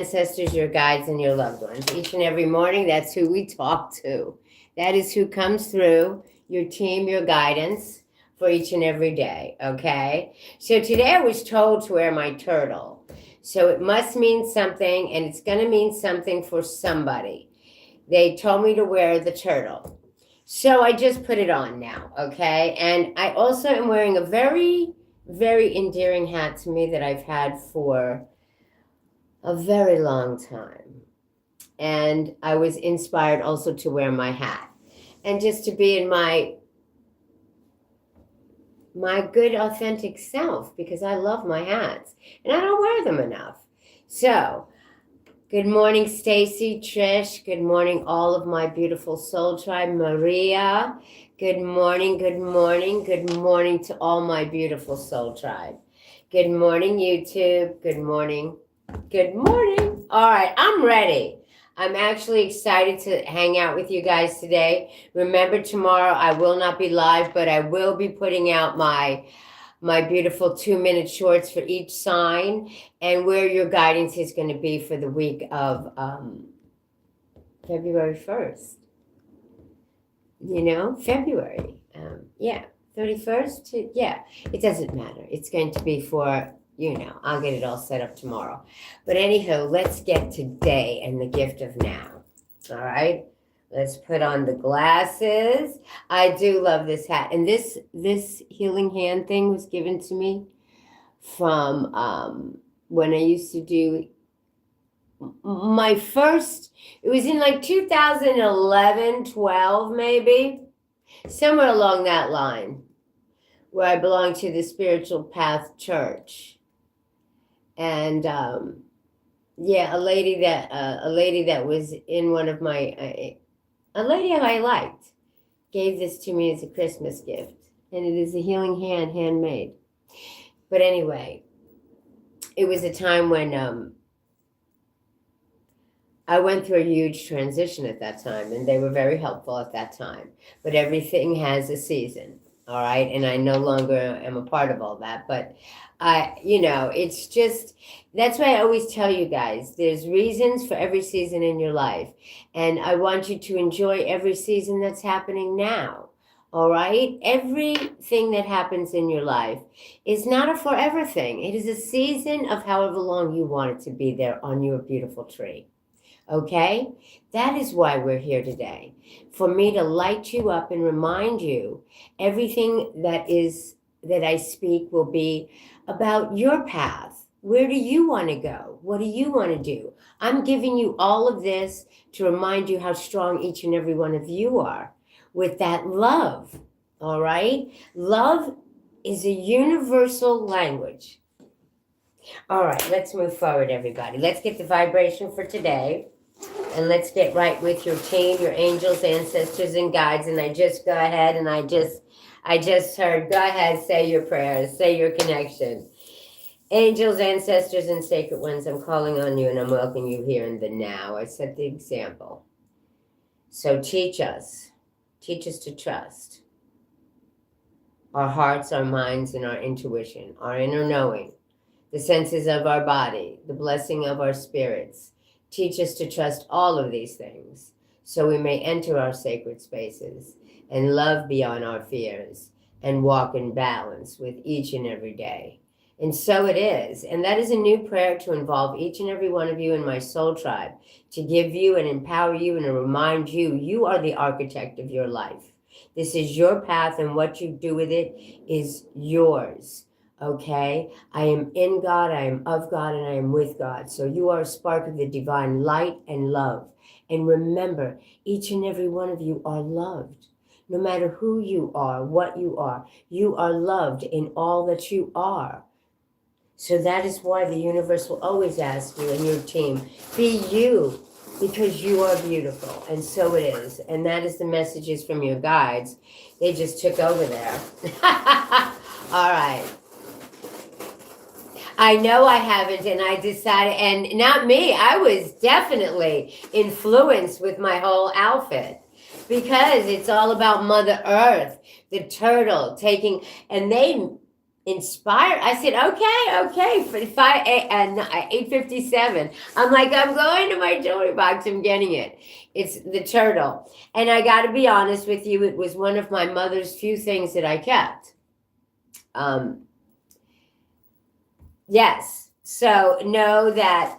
Ancestors, your guides, and your loved ones. Each and every morning, that's who we talk to. That is who comes through, your team, your guidance for each and every day, okay? So today I was told to wear my turtle. So it must mean something, and it's going to mean something for somebody. They told me to wear the turtle. So I just put it on now, okay? And I also am wearing a very, very endearing hat to me that I've had for a very long time. And I was inspired also to wear my hat and just to be in my good authentic self, because I love my hats and I don't wear them enough. So, good morning, Stacy, Trish. Good morning, all of my beautiful soul tribe. Maria. Good morning, good morning, good morning to all my beautiful soul tribe. Good morning, YouTube. Good morning. Good morning. All right, I'm ready. I'm actually excited to hang out with you guys today. Remember, tomorrow I will not be live, but I will be putting out my beautiful 2-minute shorts for each sign and where your guidance is going to be for the week of February 1st. February. 31st. It doesn't matter. It's going to be for, I'll get it all set up tomorrow. But anywho, let's get today and the gift of now. All right. Let's put on the glasses. I do love this hat. And this healing hand thing was given to me from when I used to do my first, it was in like 2011, 12 maybe, somewhere along that line, where I belonged to the Spiritual Path Church. And a lady that was in one of my a lady I liked gave this to me as a Christmas gift, and it is a healing hand, handmade. But anyway, it was a time when I went through a huge transition at that time, and they were very helpful at that time. But everything has a season, all right? And I no longer am a part of all that, but it's just, that's why I always tell you guys, there's reasons for every season in your life. And I want you to enjoy every season that's happening now. All right? Everything that happens in your life is not a forever thing. It is a season of however long you want it to be there on your beautiful tree. Okay? That is why we're here today. For me to light you up and remind you everything that I speak will be about your path. Where do you want to go? What do you want to do? I'm giving you all of this to remind you how strong each and every one of you are with that love. All right? Love is a universal language. All right, let's move forward, everybody. Let's get the vibration for today. And let's get right with your team, your angels, ancestors, and guides. And I just go ahead and I just heard, go ahead, say your prayers, say your connection. Angels, ancestors, and sacred ones, I'm calling on you and I'm welcoming you here in the now. I set the example. So teach us to trust our hearts, our minds, and our intuition, our inner knowing, the senses of our body, the blessing of our spirits. Teach us to trust all of these things so we may enter our sacred spaces and love beyond our fears and walk in balance with each and every day. And so it is. And that is a new prayer to involve each and every one of you in my soul tribe, to give you and empower you and to remind you, you are the architect of your life. This is your path, and what you do with it is yours. Okay, I am in God, I am of God, and I am with God. So you are a spark of the divine light and love. And remember, each and every one of you are loved. No matter who you are, what you are loved in all that you are. So that is why the universe will always ask you and your team, be you, because you are beautiful. And so it is. And that is the messages from your guides. They just took over there. All right. I know I haven't, and I decided, and not me, I was definitely influenced with my whole outfit because it's all about Mother Earth, the turtle taking, and they inspired. I said, okay, for 8:57. I'm like, I'm going to my jewelry box. I'm getting it. It's the turtle. And I got to be honest with you, it was one of my mother's few things that I kept. Yes. So know that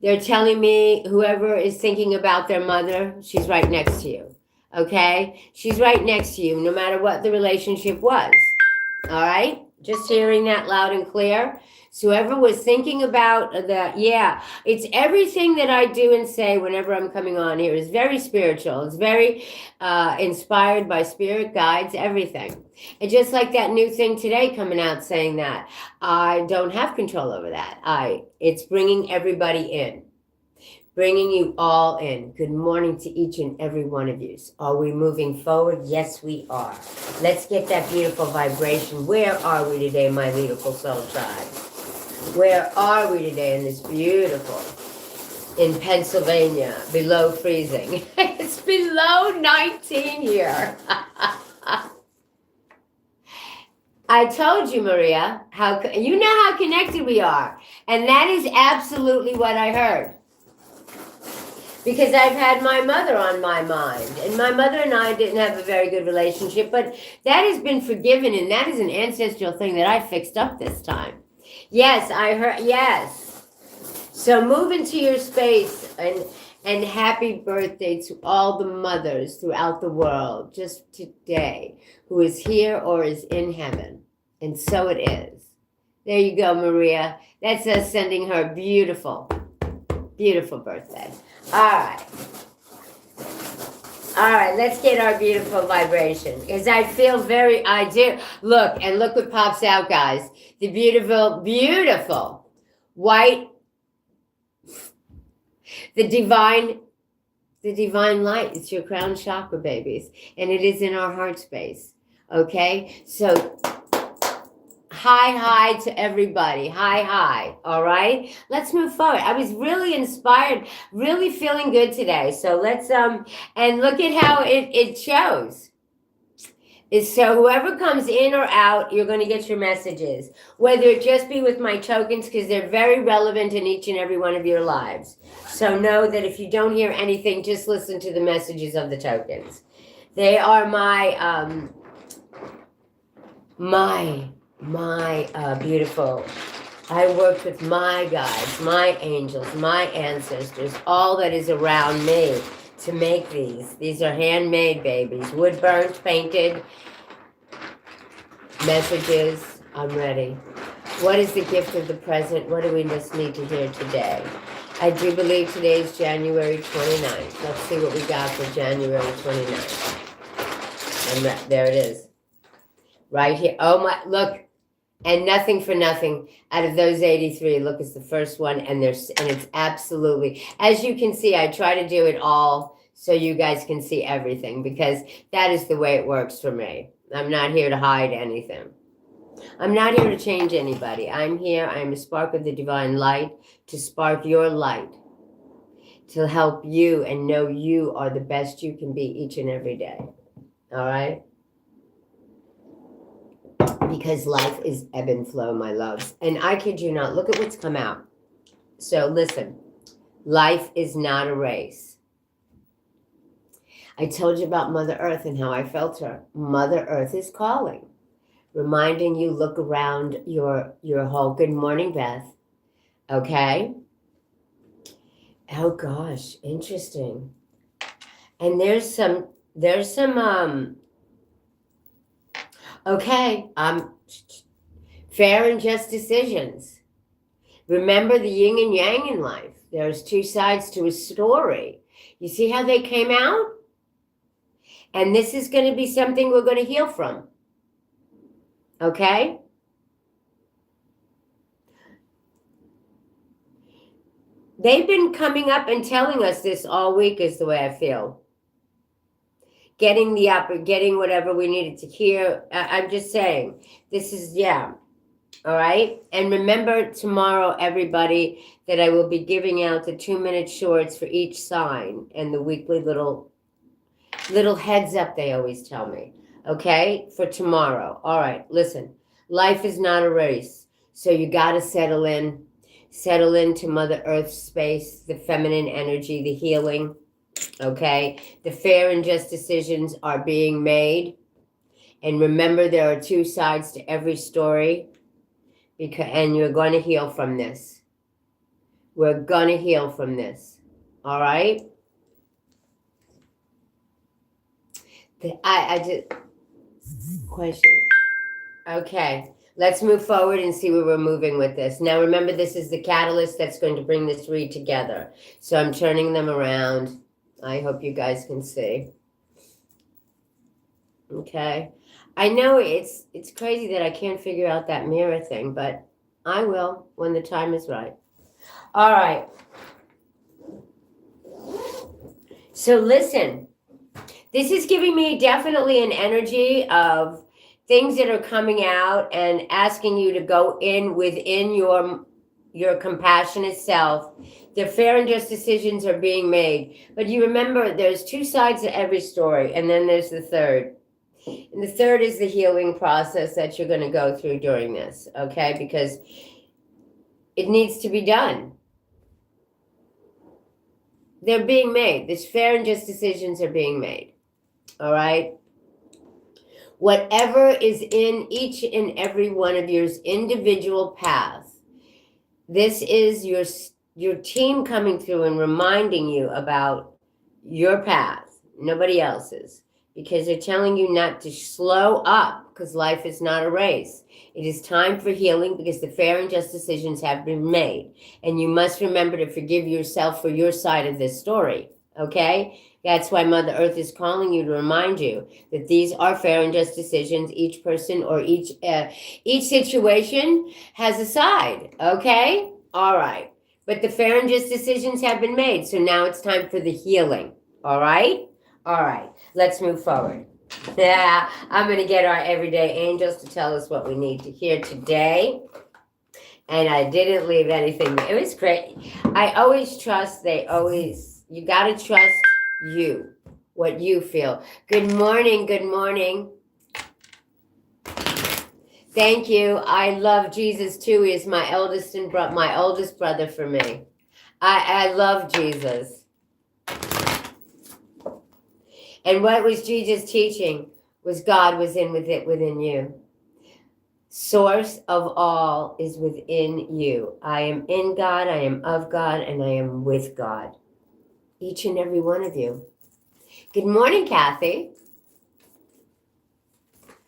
they're telling me whoever is thinking about their mother, she's right next to you. Okay? She's right next to you, no matter what the relationship was. All right? Just hearing that loud and clear. So whoever was thinking about it's everything that I do and say whenever I'm coming on here is very spiritual. It's very inspired by spirit guides, everything. And just like that new thing today coming out saying that, I don't have control over that. It's bringing everybody in. Bringing you all in. Good morning to each and every one of you. Are we moving forward? Yes, we are. Let's get that beautiful vibration. Where are we today, my beautiful soul tribe? Where are we today in this beautiful, in Pennsylvania, below freezing? It's below 19 here. I told you, Maria, you know how connected we are. And that is absolutely what I heard. Because I've had my mother on my mind. And my mother and I didn't have a very good relationship, but that has been forgiven, and that is an ancestral thing that I fixed up this time. Yes, I heard, yes. So move into your space, and happy birthday to all the mothers throughout the world, just today, who is here or is in heaven. And so it is. There you go, Maria. That's us sending her beautiful, beautiful birthday. All right, let's get our beautiful vibration. Because I feel I do. Look what pops out, guys. The beautiful, beautiful white, the divine light. It's your crown chakra, babies. And it is in our heart space. Okay? So hi to everybody. Hi. All right? Let's move forward. I was really inspired, really feeling good today. So let's and look at how it shows. So whoever comes in or out, you're going to get your messages. Whether it just be with my tokens, because they're very relevant in each and every one of your lives. So know that if you don't hear anything, just listen to the messages of the tokens. They are my beautiful. I worked with my guides, my angels, my ancestors, all that is around me to make these. These are handmade, babies. Wood burnt, painted. Messages. I'm ready. What is the gift of the present? What do we just need to hear today? I do believe today is January 29th. Let's see what we got for January 29th. And there it is. Right here. Oh my, look. And nothing for nothing. Out of those 83, look, it's the first one, and it's absolutely, as you can see, I try to do it all so you guys can see everything, because that is the way it works for me. I'm not here to hide anything. I'm not here to change anybody. I'm here, I'm a spark of the divine light to spark your light, to help you and know you are the best you can be each and every day. All right? Because life is ebb and flow, my loves. And I kid you not, look at what's come out. So listen, life is not a race. I told you about Mother Earth and how I felt her. Mother Earth is calling, reminding you, look around your whole. Good morning, Beth. Okay. Oh gosh, interesting. And there's some okay, fair and just decisions. Remember the yin and yang in life. There's two sides to a story. You see how they came out? And this is going to be something we're going to heal from. Okay? They've been coming up and telling us this all week is the way I feel. Getting whatever we needed to hear. I'm just saying, this is, yeah. All right? And remember tomorrow, everybody, that I will be giving out the 2-minute shorts for each sign and the weekly little heads up they always tell me. Okay? For tomorrow. All right, listen. Life is not a race. So you got to settle in. Settle into Mother Earth's space, the feminine energy, the healing. Okay? The fair and just decisions are being made. And remember, there are two sides to every story. And you're going to heal from this. We're going to heal from this. All right? I just... Question. Okay. Let's move forward and see where we're moving with this. Now, remember, this is the catalyst that's going to bring this read together. So I'm turning them around. I hope you guys can see. Okay. I know it's crazy that I can't figure out that mirror thing, but I will when the time is right. All right. So listen, this is giving me definitely an energy of things that are coming out and asking you to go in within your compassionate self. The fair and just decisions are being made. But you remember, there's two sides to every story, and then there's the third. And the third is the healing process that you're going to go through during this, okay? Because it needs to be done. They're being made. These fair and just decisions are being made, all right? Whatever is in each and every one of your individual paths, this is your team coming through and reminding you about your path, nobody else's. Because they're telling you not to slow up, because life is not a race. It is time for healing, because the fair and just decisions have been made. And you must remember to forgive yourself for your side of this story, okay? That's why Mother Earth is calling you to remind you that these are fair and just decisions. Each person or each situation has a side, okay? All right. But the fair and just decisions have been made, so now it's time for the healing, all right? All right, let's move forward. Yeah, I'm going to get our everyday angels to tell us what we need to hear today. And I didn't leave anything. It was great. I always trust, you got to trust you, what you feel. Good morning, good morning. Thank you. I love Jesus too. He is my oldest brother for me. I love Jesus. And what was Jesus teaching was God was within you. Source of all is within you. I am in God, I am of God, and I am with God. Each and every one of you. Good morning, Kathy.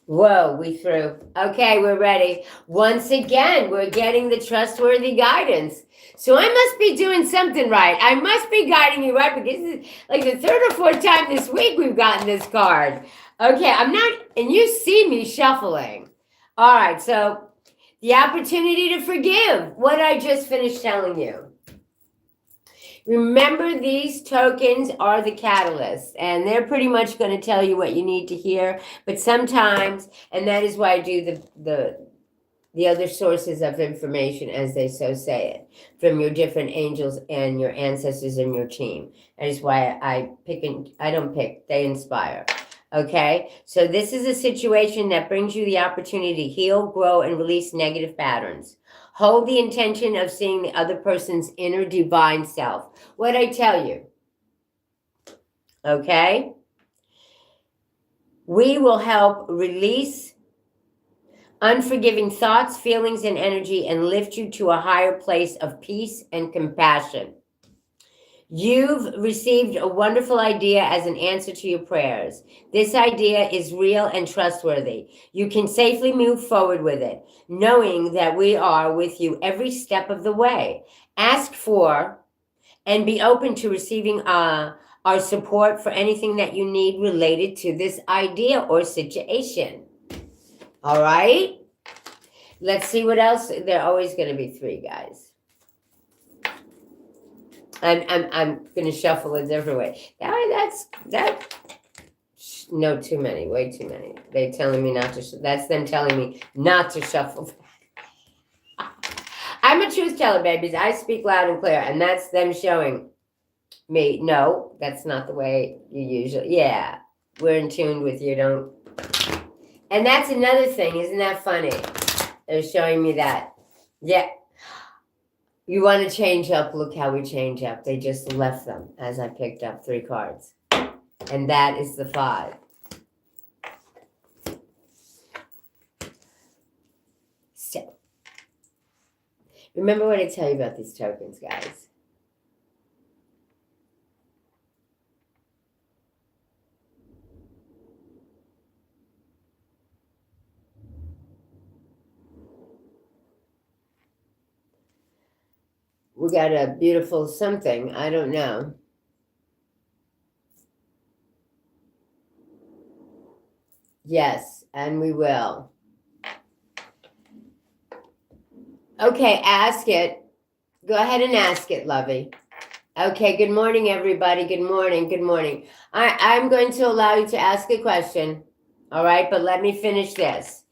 Whoa, we threw. Okay, we're ready. Once again, we're getting the trustworthy guidance. So I must be doing something right. I must be guiding you right, because this is like the third or fourth time this week we've gotten this card. Okay, and you see me shuffling. All right, so the opportunity to forgive, what I just finished telling you. Remember, these tokens are the catalysts, and they're pretty much going to tell you what you need to hear. But sometimes, and that is why I do the other sources of information, as they so say it, from your different angels and your ancestors and your team. That is why I don't pick, they inspire. Okay? So this is a situation that brings you the opportunity to heal, grow, and release negative patterns. Hold the intention of seeing the other person's inner divine self. What I tell you. Okay? We will help release unforgiving thoughts, feelings, and energy, and lift you to a higher place of peace and compassion. You've received a wonderful idea as an answer to your prayers. This idea is real and trustworthy. You can safely move forward with it, knowing that we are with you every step of the way. Ask for and be open to receiving our support for anything that you need related to this idea or situation. All right? Let's see what else. There are always going to be three, guys. I'm gonna shuffle a different way. No, too many, way too many. They're telling me not to. That's them telling me not to shuffle. I'm a truth teller, babies. I speak loud and clear, and that's them showing me. No, that's not the way you usually. Yeah, we're in tune with you. Don't. And that's another thing. Isn't that funny? they're showing me that. Yeah. You want to change up, look how we change up. They just left them as I picked up 3 cards. And that is the 5. So, remember what I tell you about these tokens, guys. We got a beautiful something. I don't know. Yes, and we will. Okay, ask it. Go ahead and ask it, Lovey. Okay, good morning, everybody. Good morning. Good morning. I'm going to allow you to ask a question. All right, but let me finish this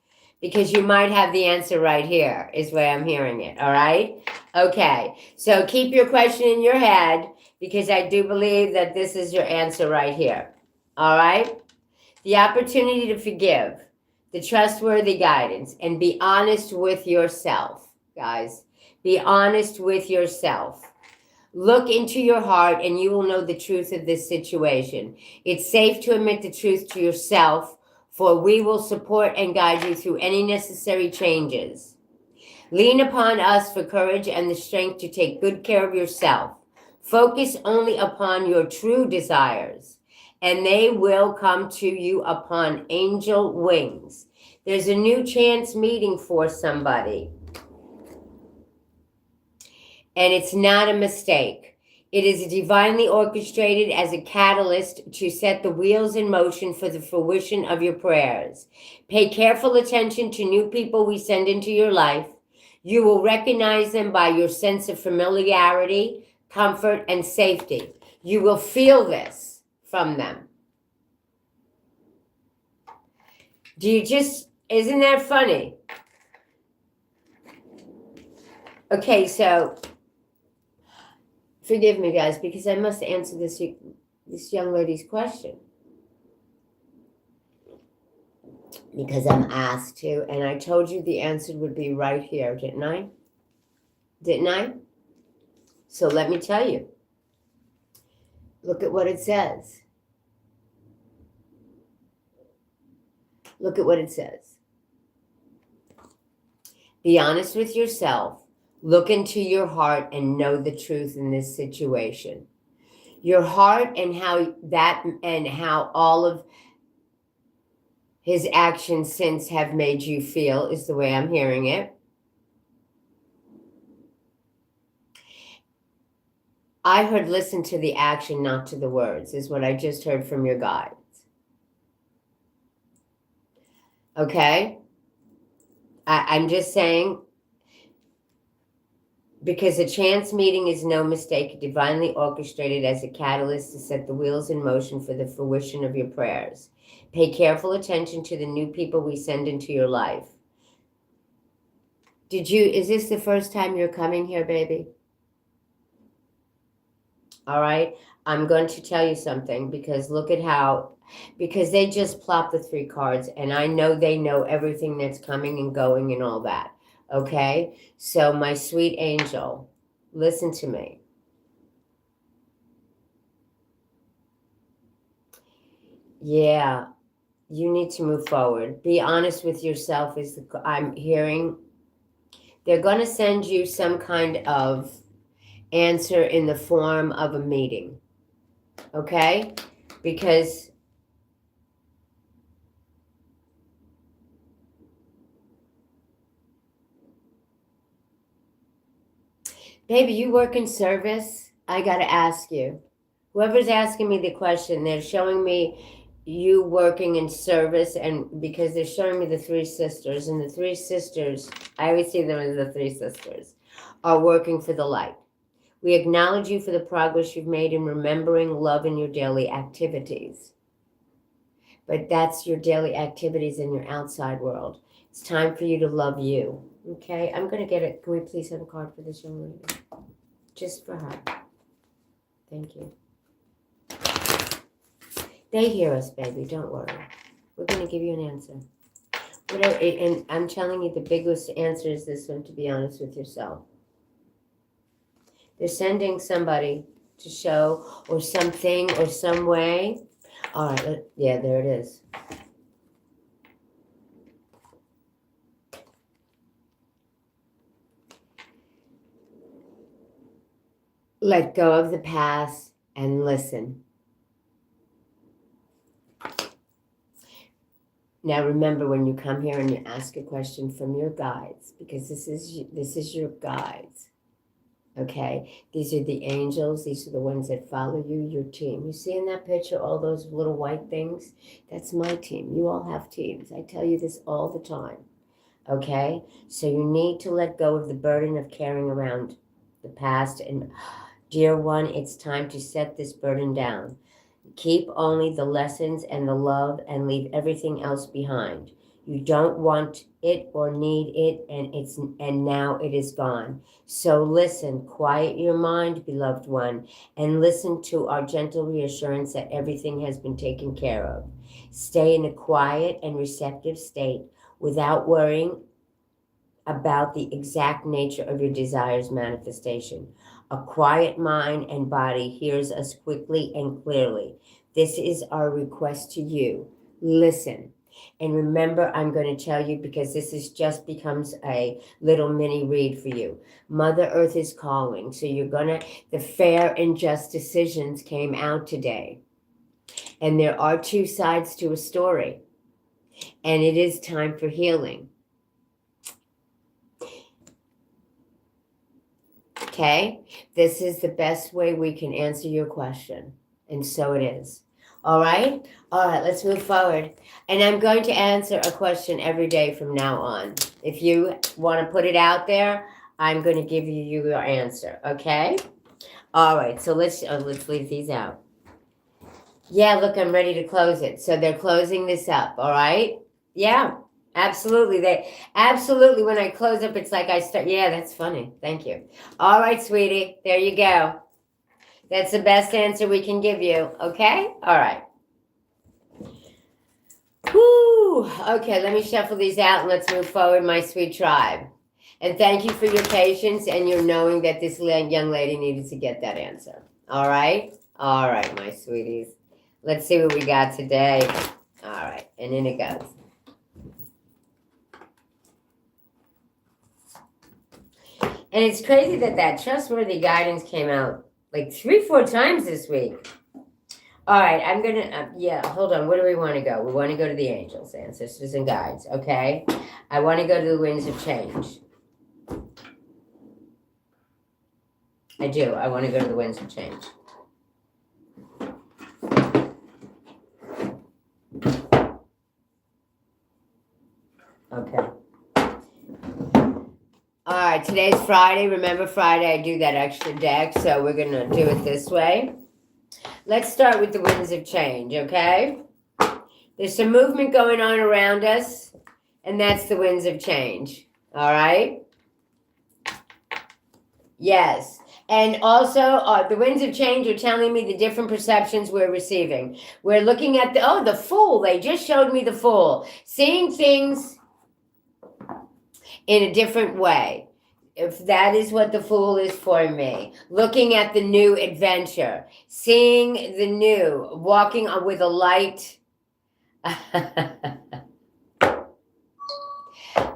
because you might have the answer right here, is the way I'm hearing it. All right? Okay, so keep your question in your head because I do believe that this is your answer right here. All right? The opportunity to forgive, the trustworthy guidance, and be honest with yourself, guys. Be honest with yourself. Look into your heart and you will know the truth of this situation. It's safe to admit the truth to yourself, for we will support and guide you through any necessary changes. Lean upon us for courage and the strength to take good care of yourself. Focus only upon your true desires, and they will come to you upon angel wings. There's a new chance meeting for somebody. And it's not a mistake. It is divinely orchestrated as a catalyst to set the wheels in motion for the fruition of your prayers. Pay careful attention to new people we send into your life. You will recognize them by your sense of familiarity, comfort, and safety. You will feel this from them. Isn't that funny? Okay, so forgive me, guys, because I must answer this young lady's question. Because I'm asked to, and I told you the answer would be right here, didn't I? Didn't I? So let me tell you. Look at what it says. Look at what it says. Be honest with yourself. Look into your heart and know the truth in this situation. Your heart and how all of his actions since have made you feel is the way I'm hearing it. I heard listen to the action, not to the words, is what I just heard from your guides. Okay? I'm just saying, because a chance meeting is no mistake, divinely orchestrated as a catalyst to set the wheels in motion for the fruition of your prayers. Pay careful attention to the new people we send into your life. Is this the first time you're coming here, baby? All right. I'm going to tell you something because look at because they just plopped the 3 cards and I know they know everything that's coming and going and all that. Okay. So my sweet angel, listen to me. Yeah. You need to move forward. Be honest with yourself I'm hearing. They're going to send you some kind of answer in the form of a meeting. Okay? Because baby, you work in service? I got to ask you. Whoever's asking me the question, they're showing me you working in service, and because they're showing me the 3 sisters, and the 3 sisters, I always see them as the 3 sisters, are working for the light. We acknowledge you for the progress you've made in remembering love in your daily activities. But that's your daily activities in your outside world. It's time for you to love you. Okay, I'm going to get it. Can we please have a card for this young lady? Just for her. Thank you. They hear us, baby. Don't worry. We're going to give you an answer. Whatever, and I'm telling you, the biggest answer is this one, to be honest with yourself. They're sending somebody to show, or something, or some way. All right, yeah, there it is. Let go of the past and listen. Now remember, when you come here and you ask a question from your guides, because this is your guides. Okay, these are the angels. These are the ones that follow you, your team. You see in that picture all those little white things? That's my team. You all have teams. I tell you this all the time. Okay, so you need to let go of the burden of carrying around the past. And dear one, it's time to set this burden down. Keep only the lessons and the love and leave everything else behind. You don't want it or need it, and now it is gone. So listen, quiet your mind, beloved one, and listen to our gentle reassurance that everything has been taken care of. Stay in a quiet and receptive state without worrying about the exact nature of your desire's manifestation. A quiet mind and body hears us quickly and clearly. This is our request to you. Listen. And remember, I'm going to tell you, because this is just becomes a little mini read for you. Mother Earth is calling. So the fair and just decisions came out today. And there are two sides to a story. And it is time for healing. Okay? This is the best way we can answer your question. And so it is. All right? All right, let's move forward. And I'm going to answer a question every day from now on. If you want to put it out there, I'm going to give you your answer. Okay? All right, so let's leave these out. Yeah, look, I'm ready to close it. So they're closing this up. All right? Yeah. Absolutely. When I close up, it's like I start. Yeah, that's funny. Thank you. All right, sweetie. There you go. That's the best answer we can give you. Okay? All right. Whoo. Okay, let me shuffle these out and let's move forward, my sweet tribe. And thank you for your patience and your knowing that this young lady needed to get that answer. All right? All right, my sweeties. Let's see what we got today. All right. And in it goes. And it's crazy that trustworthy guidance came out like 3-4 times this week. All right, I'm going to, hold on. Where do we want to go? We want to go to the angels, ancestors, and guides, okay? I want to go to the winds of change. I do. I want to go to the winds of change. Okay. All right, today's Friday. Remember Friday, I do that extra deck, so we're going to do it this way. Let's start with the winds of change, okay? There's some movement going on around us, and that's the winds of change, all right? Yes. And also, the winds of change are telling me the different perceptions we're receiving. We're looking at the Fool. They just showed me the Fool. Seeing things in a different way. If that is what the Fool is for me. Looking at the new adventure. Seeing the new. Walking on with a light.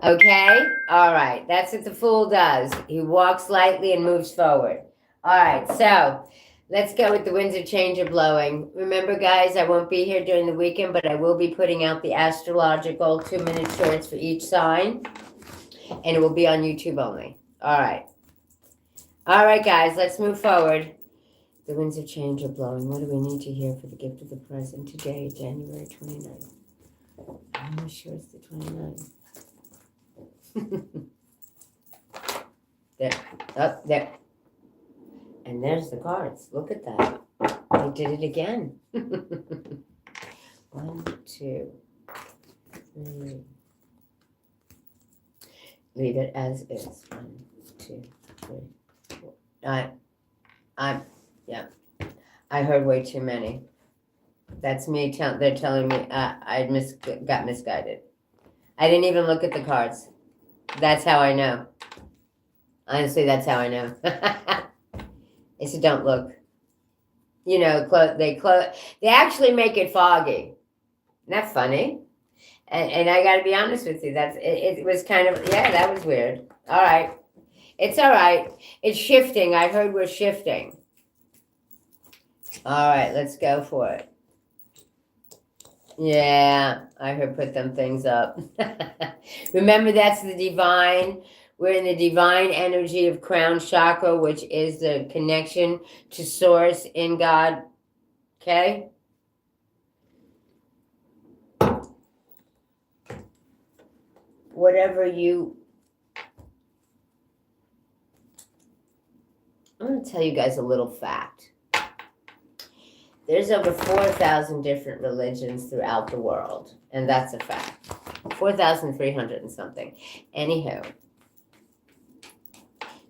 Okay? All right. That's what the Fool does. He walks lightly and moves forward. All right. So let's go with the winds of change are blowing. Remember, guys, I won't be here during the weekend, but I will be putting out the astrological 2-minute shorts for each sign. And it will be on YouTube only. All right. All right, guys, let's move forward. The winds of change are blowing. What do we need to hear for the gift of the present today, January 29th? I'm not sure it's the 29th. There. Up there. And there's the cards. Look at that. I did it again. 1, 2, 3. Leave it as is. 1, 2, 3, 4. I heard way too many. That's me. They're telling me I got misguided. I didn't even look at the cards. That's how I know. Honestly, that's how I know. I said, don't look. You know, they actually make it foggy. Isn't that funny? And I got to be honest with you, it was kind of, yeah, that was weird. All right. It's all right. It's shifting. I heard we're shifting. All right, let's go for it. Yeah, I heard put them things up. Remember, that's the divine. We're in the divine energy of crown chakra, which is the connection to source in God. Okay? Whatever you... I'm going to tell you guys a little fact. There's over 4,000 different religions throughout the world, and that's a fact. 4,300 and something. Anywho,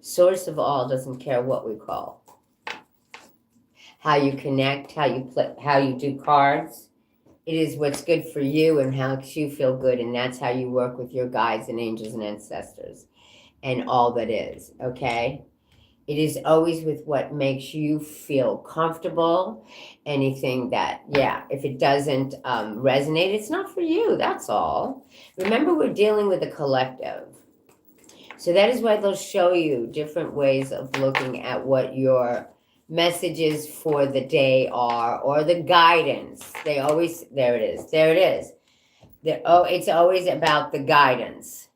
source of all doesn't care what we call. How you connect, how you play, how you do cards. It is what's good for you and how makes you feel good, and that's how you work with your guides and angels and ancestors and all that is, okay? It is always with what makes you feel comfortable. Anything that, yeah, if it doesn't resonate, it's not for you, that's all. Remember, we're dealing with a collective. So that is why they'll show you different ways of looking at what your messages for the day are, or the guidance. They always, there it is, there it is. It's always about the guidance.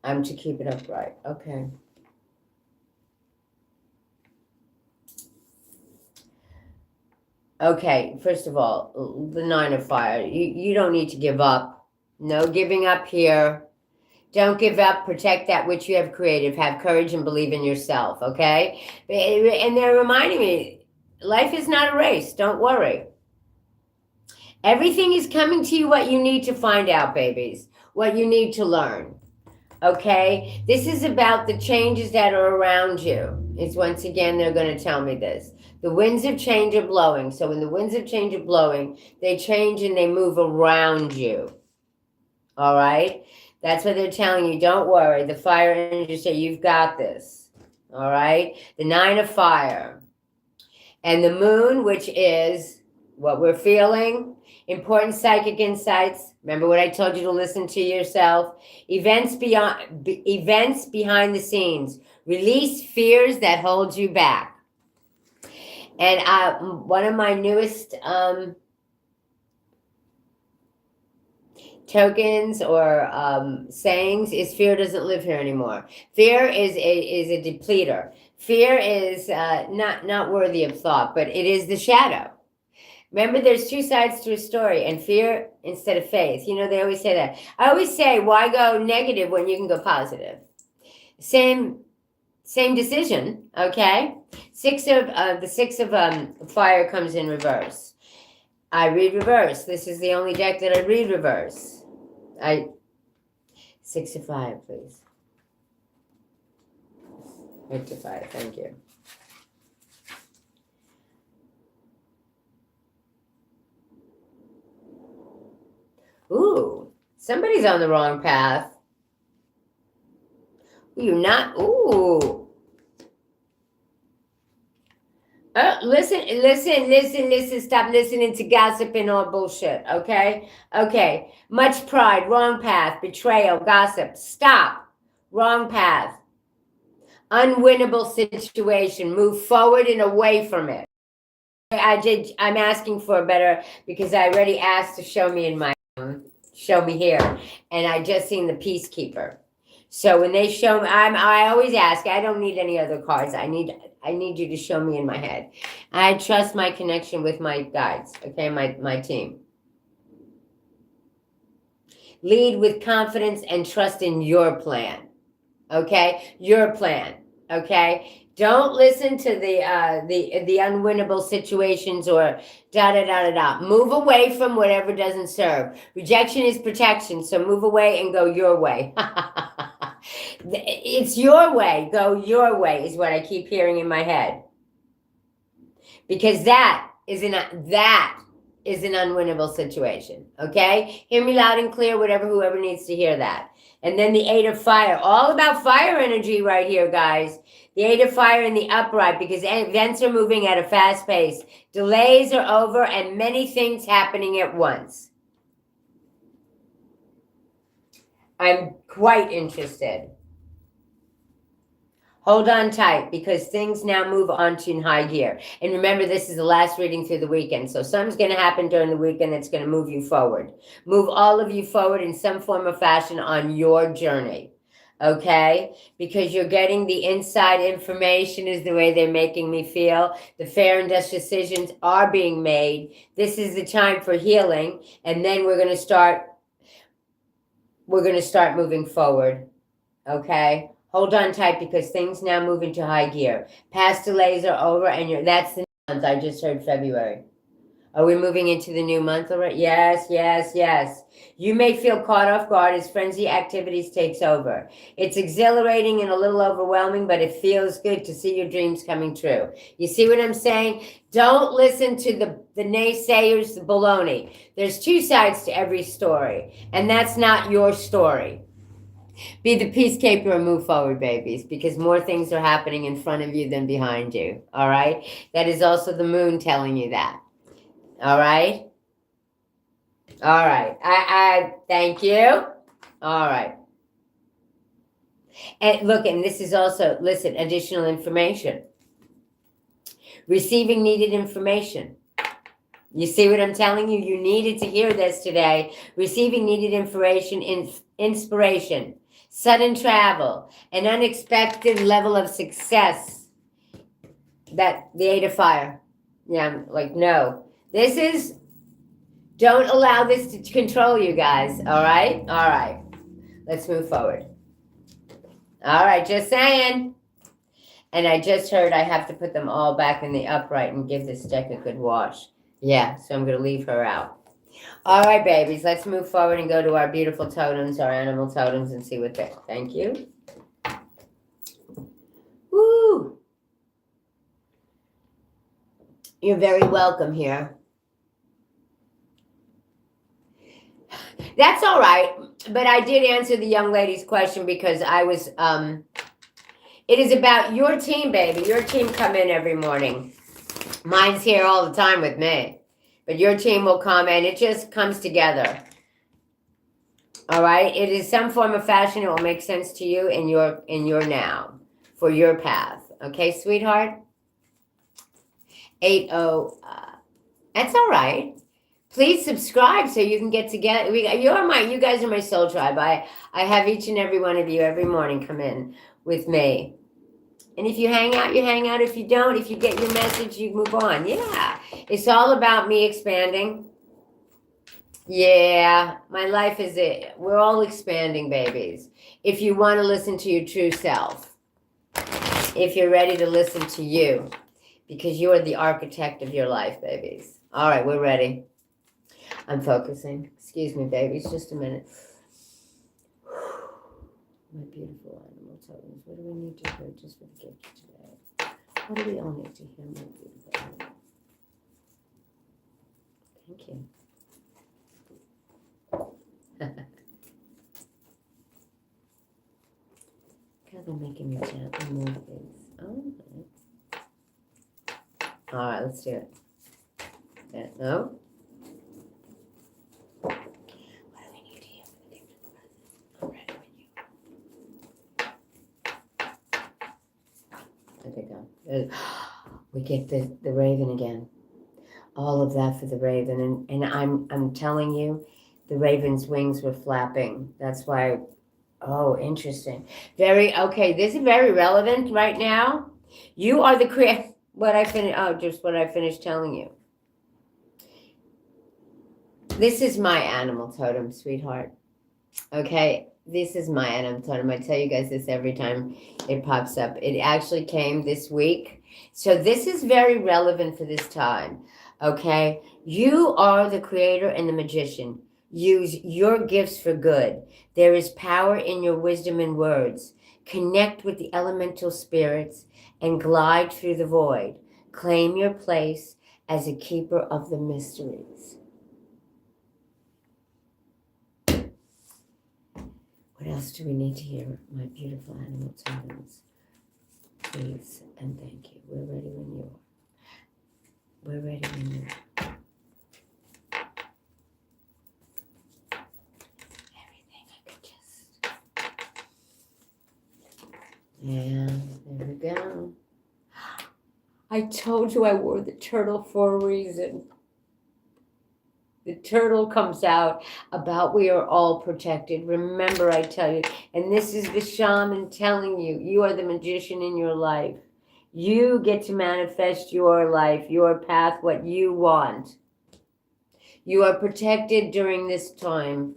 I'm to keep it upright. Okay. Okay, first of all, the 9 of fire. You don't need to give up. No giving up here. Don't give up. Protect that which you have created. Have courage and believe in yourself, okay? And they're reminding me, life is not a race. Don't worry. Everything is coming to you what you need to find out, babies. What you need to learn. Okay, this is about the changes that are around you. It's once again, they're going to tell me this. The winds of change are blowing. So when the winds of change are blowing, they change and they move around you. All right, that's what they're telling you. Don't worry. The fire energy say you've got this. All right, the 9 of fire and the moon, which is what we're feeling. Important psychic insights. Remember what I told you to listen to yourself. Events behind the scenes. Release fears that hold you back. And one of my newest tokens or sayings is fear doesn't live here anymore. Fear is a depleter. Fear is not worthy of thought, but it is the shadow. Remember, there's 2 sides to a story, and fear instead of faith. You know, they always say that. I always say, why go negative when you can go positive? Same decision, okay? The 6 of fire comes in reverse. I read reverse. This is the only deck that I read reverse. 6 of 5, please. Rectify, thank you. Ooh, somebody's on the wrong path. You're not, ooh. Listen. Stop listening to gossip and all bullshit, okay? Okay. Much pride, wrong path, betrayal, gossip. Stop. Wrong path. Unwinnable situation. Move forward and away from it. I'm asking for a better, because I already asked to show me in my, show me here. And I just seen the Peacekeeper. So when they show me, I always ask, I don't need any other cards. I need you to show me in my head. I trust my connection with my guides, okay, my team. Lead with confidence and trust in your plan, okay? Your plan, okay? Don't listen to the unwinnable situations or da-da-da-da-da. Move away from whatever doesn't serve. Rejection is protection, so move away and go your way. It's your way. Go your way is what I keep hearing in my head. Because that is an unwinnable situation. Okay? Hear me loud and clear, whoever needs to hear that. And then the 8 of fire. All about fire energy right here, guys. The 8 of fire in the upright, because events are moving at a fast pace. Delays are over and many things happening at once. I'm quite interested. Hold on tight, because things now move on to high gear. And remember, this is the last reading through the weekend. So something's going to happen during the weekend that's going to move you forward. Move all of you forward in some form or fashion on your journey. Okay? Because you're getting the inside information is the way they're making me feel. The fair and just decisions are being made. This is the time for healing. And then we're going to start moving forward. Okay? Hold on tight, because things now move into high gear. Past delays are over, and that's the month. I just heard February. Are we moving into the new month already? Yes, yes, yes. You may feel caught off guard as frenzy activities takes over. It's exhilarating and a little overwhelming, but it feels good to see your dreams coming true. You see what I'm saying? Don't listen to the naysayers, the baloney. There's two sides to every story, and that's not your story. Be the peacekeeper and move forward, babies, because more things are happening in front of you than behind you. All right? That is also the moon telling you that. All right? All right. I thank you. All right. And look, and this is also, listen, additional information. Receiving needed information. You see what I'm telling you? You needed to hear this today. Receiving needed information, inspiration. Sudden travel, an unexpected level of success. That the 8 of fire. Yeah, I'm like, no. Don't allow this to control you guys, all right? All right. Let's move forward. All right, just saying. And I just heard I have to put them all back in the upright and give this deck a good wash. Yeah, so I'm going to leave her out. All right, babies, let's move forward and go to our beautiful totems, our animal totems, and see what they... Thank you. Woo! You're very welcome here. That's all right, but I did answer the young lady's question because I was... it is about your team, baby. Your team come in every morning. Mine's here all the time with me. But your team will come, and it just comes together. All right? It is some form of fashion. It will make sense to you in your now, for your path. Okay, sweetheart? 8-0. That's all right. Please subscribe so you can get together. You guys are my soul tribe. I have each and every one of you every morning come in with me. And if you hang out, you hang out. If you don't, if you get your message, you move on. Yeah. It's all about me expanding. Yeah. My life is it. We're all expanding, babies. If you want to listen to your true self. If you're ready to listen to you. Because you are the architect of your life, babies. All right, we're ready. I'm focusing. Excuse me, babies. Just a minute. My beautiful animal totems. What do we need to hear just for the gift today? What do we all need to hear, my beautiful animal? Thank you. God, they're making me gently move these. Oh, all right, let's do it. Yeah, no? What do we need to hear for the gift of the present? I'm ready when you. There they go. We get the raven again. All of that for the raven. And I'm telling you, the raven's wings were flapping. That's why, oh, interesting. Okay, this is very relevant right now. You are the creator. What I finished telling you. This is my animal totem, sweetheart. Okay, this is my animal totem. I tell you guys this every time it pops up. It actually came this week. So this is very relevant for this time. Okay, you are the creator and the magician. Use your gifts for good. There is power in your wisdom and words. Connect with the elemental spirits and glide through the void. Claim your place as a keeper of the mysteries. What else do we need to hear, my beautiful animal totems? Please and thank you. We're ready when you are. We're ready when you are. Everything I could just... And there we go. I told you I wore the turtle for a reason. The turtle comes out about we are all protected. Remember, I tell you, and this is the shaman telling you, you are the magician in your life. You get to manifest your life, your path, what you want. You are protected during this time.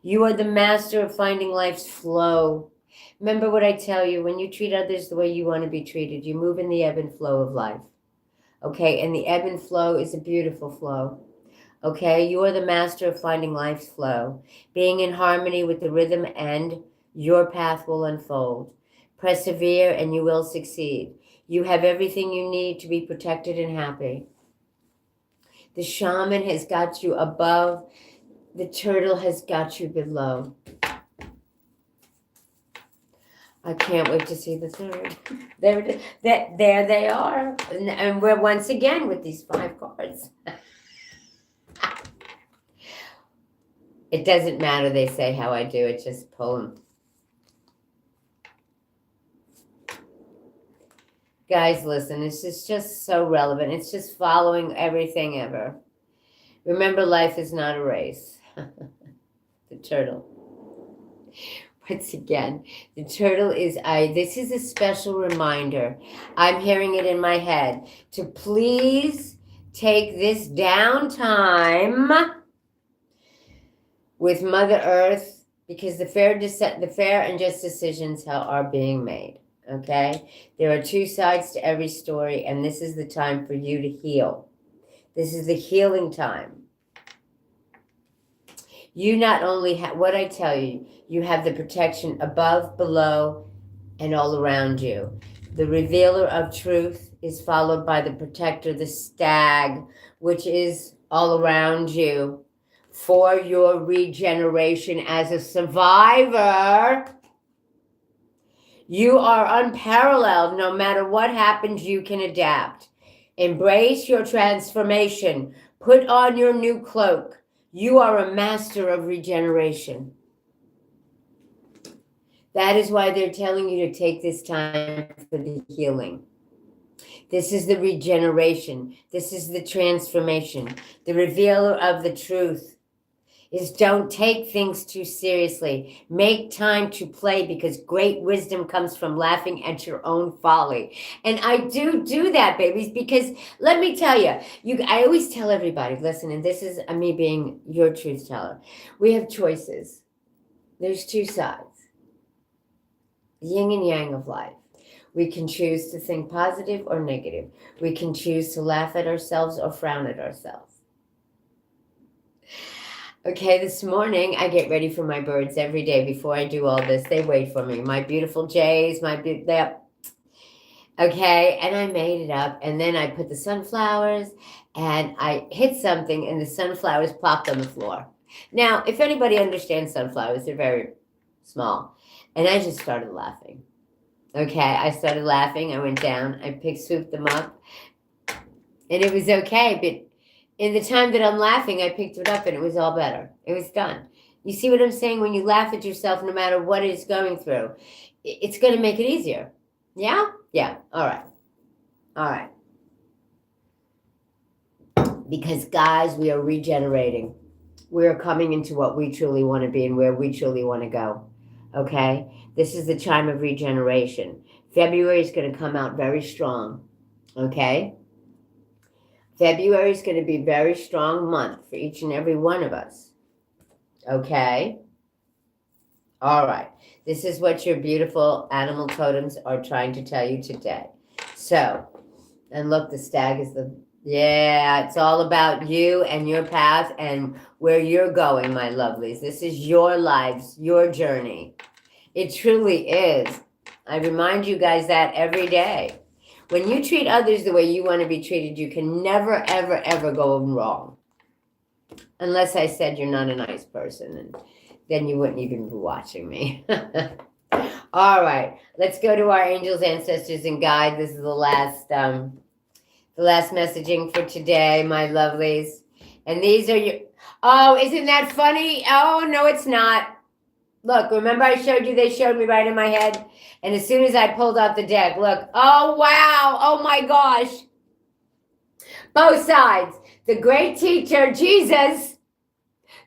You are the master of finding life's flow. Remember what I tell you, when you treat others the way you want to be treated, you move in the ebb and flow of life. Okay, and the ebb and flow is a beautiful flow. Okay, you are the master of finding life's flow, being in harmony with the rhythm, and your path will unfold. Persevere and you will succeed. You have everything you need to be protected and happy. The shaman has got you above. The turtle has got you below. I can't wait to see the third. There they are. And we're once again with these 5 cards. It doesn't matter, they say, how I do it. Just pull them. Guys, listen, this is just so relevant. It's just following everything ever. Remember, life is not a race. The turtle. Once again, the turtle is this is a special reminder. I'm hearing it in my head to please take this downtime with Mother Earth, because the fair and just decisions are being made. Okay, there are 2 sides to every story, and this is the time for you to heal. This is the healing time. You not only have what I tell you, you have the protection above, below, and all around you. The revealer of truth is followed by the protector, the stag, which is all around you for your regeneration as a survivor. You are unparalleled. No matter what happens, you can adapt. Embrace your transformation. Put on your new cloak. You are a master of regeneration. That is why they're telling you to take this time for the healing. This is the regeneration. This is the transformation. The revealer of the truth is don't take things too seriously. Make time to play, because great wisdom comes from laughing at your own folly. And I do that, babies, because let me tell you, I always tell everybody, listen, and this is me being your truth teller. We have choices. There's 2 sides. Yin and yang of life. We can choose to think positive or negative. We can choose to laugh at ourselves or frown at ourselves. Okay, this morning I get ready for my birds every day before I do all this. They wait for me. My beautiful jays, okay, and I made it up, and then I put the sunflowers, and I hit something, and the sunflowers plopped on the floor. Now, if anybody understands sunflowers, they're very small, and I just started laughing. Okay, I started laughing. I went down. I swooped them up, and it was okay, but in the time that I'm laughing, I picked it up and it was all better. It was done. You see what I'm saying? When you laugh at yourself, no matter what it's going through, it's going to make it easier. Yeah? Yeah. All right. All right. Because, guys, we are regenerating. We are coming into what we truly want to be and where we truly want to go. Okay? This is the time of regeneration. February is going to come out very strong. Okay? February is going to be a very strong month for each and every one of us. Okay? All right. This is what your beautiful animal totems are trying to tell you today. So, and look, the stag is it's all about you and your path and where you're going, my lovelies. This is your lives, your journey. It truly is. I remind you guys that every day. When you treat others the way you want to be treated, you can never, ever, ever go wrong. Unless I said you're not a nice person, and then you wouldn't even be watching me. All right, let's go to our angels, ancestors, and guides. This is the last messaging for today, my lovelies. And these are your. Oh, isn't that funny? Oh no, it's not. Look, remember I showed you? They showed me right in my head, and as soon as I pulled out the deck, look. Oh wow! Oh my gosh! Both sides. The great teacher, Jesus.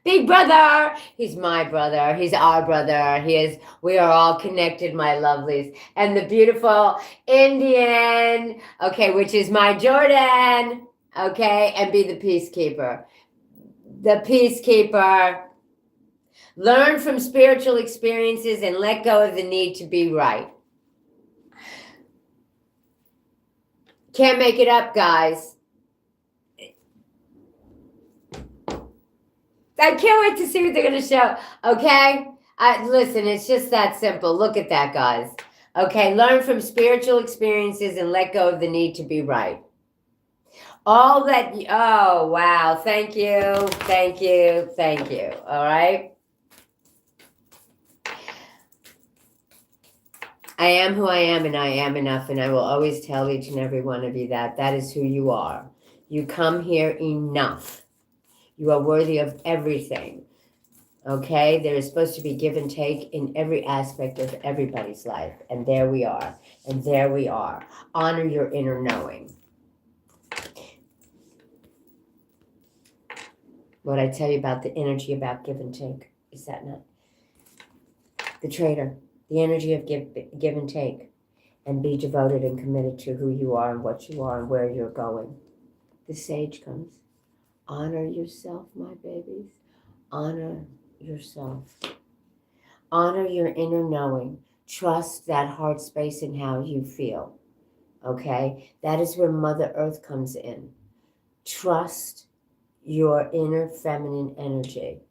Big brother. He's my brother. He's our brother. We are all connected, my lovelies. And the beautiful Indian, okay, which is my Jordan, okay, and be the peacekeeper. The peacekeeper. Learn from spiritual experiences and let go of the need to be right. Can't make it up, guys. I can't wait to see what they're going to show. Okay? Listen, it's just that simple. Look at that, guys. Okay, learn from spiritual experiences and let go of the need to be right. All that, oh, wow. Thank you. Thank you. Thank you. All right? I am who I am, and I am enough, and I will always tell each and every one of you that. That is who you are. You come here enough. You are worthy of everything, okay? There is supposed to be give and take in every aspect of everybody's life, and there we are, and there we are. Honor your inner knowing. What I tell you about the energy about give and take, is that not? The trader, the energy of give and take, and be devoted and committed to who you are and what you are and where you're going. The sage comes. Honor yourself, my babies. Honor yourself. Honor your inner knowing. Trust that heart space and how you feel. Okay? That is where Mother Earth comes in. Trust your inner feminine energy.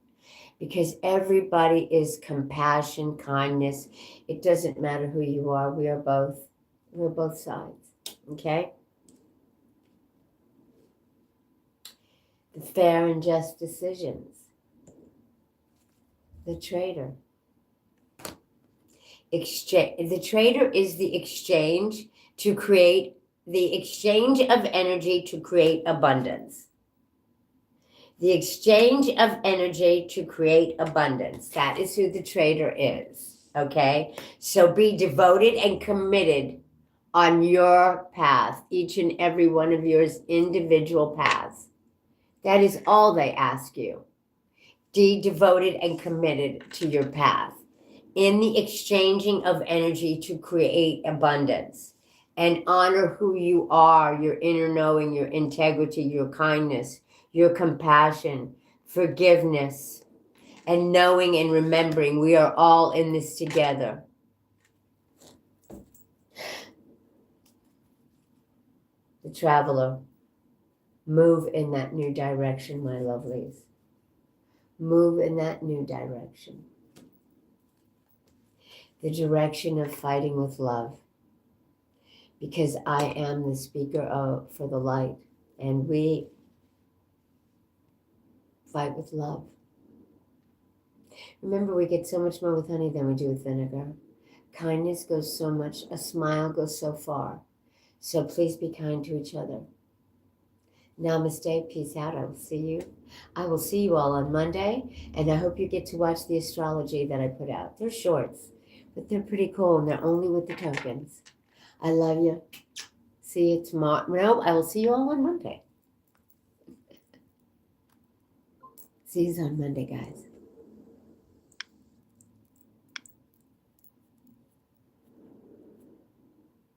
Because everybody is compassion, kindness. It doesn't matter who you are. We're both sides. Okay? The fair and just decisions. The trader. The trader is the exchange of energy to create abundance. The exchange of energy to create abundance. That is who the trader is. Okay? So be devoted and committed on your path, each and every one of yours individual paths. That is all they ask you. Be devoted and committed to your path in the exchanging of energy to create abundance, and honor who you are, your inner knowing, your integrity, your kindness, your compassion, forgiveness, and knowing and remembering we are all in this together. The traveler. Move in that new direction, my lovelies. Move in that new direction. The direction of fighting with love. Because I am the speaker for the light. And we fight with love. Remember, we get so much more with honey than we do with vinegar. Kindness goes so much, a smile goes so far. So please be kind to each other. Namaste, peace out. I will see you all on Monday, and I hope you get to watch the astrology that I put out. They're shorts, but they're pretty cool, and they're only with the tokens. I love you. See you tomorrow. No, I will see you all on Monday. See you on Monday, guys.